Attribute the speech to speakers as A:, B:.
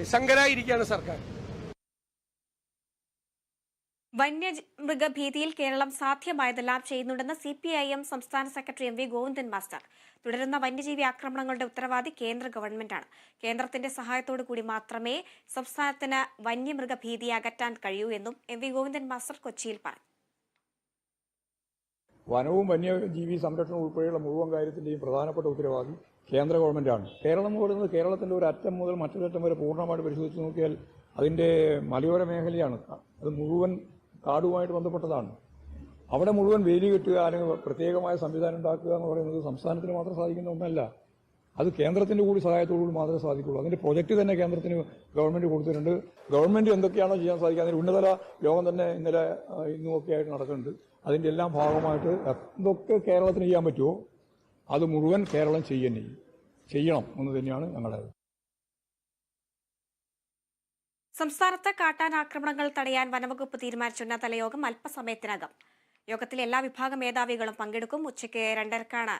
A: നിസ്സംഗരായിരിക്കുകയാണ് സർക്കാർ.
B: വന്യമൃഗഭീതിയിൽ കേരളം സാധ്യമായതെല്ലാം ചെയ്യുന്നുണ്ടെന്ന് CPIM സംസ്ഥാന സെക്രട്ടറി MV ഗോവിന്ദൻ മാസ്റ്റർ. തുടരുന്ന വന്യജീവി ആക്രമണങ്ങളുടെ ഉത്തരവാദി കേന്ദ്ര ഗവൺമെന്റാണ്. കേന്ദ്രത്തിന്റെ സഹായത്തോടു കൂടി മാത്രമേ സംസ്ഥാനത്തിന് വന്യമൃഗഭീതിയെ അകറ്റാൻ കഴിയൂ എന്നും MV ഗോവിന്ദൻ മാസ്റ്റർ കൊച്ചിയിൽ പറഞ്ഞു.
C: വനവും വന്യജീവി സംരക്ഷണം ഉൾപ്പെടെയുള്ള മുഴുവൻ കാര്യത്തിന്റെയും പ്രധാനപ്പെട്ട ഉത്തരവാദി കേന്ദ്ര ഗവൺമെന്റാണ്. കേരളം എന്ന് പറയുന്നത് കേരളത്തിന്റെ ഒരു അറ്റം മുതൽ മറ്റൊരറ്റം വരെ പൂർണ്ണമായിട്ട് പരിശോധിച്ച് നോക്കിയാൽ അതിന്റെ മലയോര മേഖലയാണ്. അത് മുഴുവൻ കാടുമായിട്ട് ബന്ധപ്പെട്ടതാണ്. അവിടെ മുഴുവൻ വേലി കെട്ടുക അല്ലെങ്കിൽ പ്രത്യേകമായ സംവിധാനം ഉണ്ടാക്കുക എന്ന് പറയുന്നത് സംസ്ഥാനത്തിന് മാത്രം സാധിക്കുന്ന ഒന്നല്ല. അത് കേന്ദ്രത്തിന്റെ കൂടി സഹായത്തോടുകൂടി മാത്രമേ സാധിക്കുള്ളൂ. അതിന്റെ പ്രൊജക്ട് തന്നെ കേന്ദ്രത്തിന് ഗവൺമെന്റ് കൊടുത്തിട്ടുണ്ട്. ഗവൺമെന്റ് എന്തൊക്കെയാണോ ചെയ്യാൻ സാധിക്കുക അതിന് ഉന്നതതല യോഗം തന്നെ ഇന്നലെ ഇന്നുമൊക്കെ ആയിട്ട് നടക്കുന്നുണ്ട്. അതിന്റെ എല്ലാം ഭാഗമായിട്ട് എന്തൊക്കെ കേരളത്തിന് ചെയ്യാൻ പറ്റുമോ അത് മുഴുവൻ കേരളം ചെയ്യണം എന്ന് തന്നെയാണ് ഞങ്ങളുടെ.
B: സംസ്ഥാനത്ത് കാട്ടാൻ ആക്രമണങ്ങൾ തടയാൻ വനവകുപ്പ് തീരുമാനിച്ച ഉന്നതതല യോഗം അല്പസമയത്തിനകം. യോഗത്തിൽ എല്ലാ വിഭാഗം മേധാവികളും പങ്കെടുക്കും. ഉച്ചയ്ക്ക് 2:30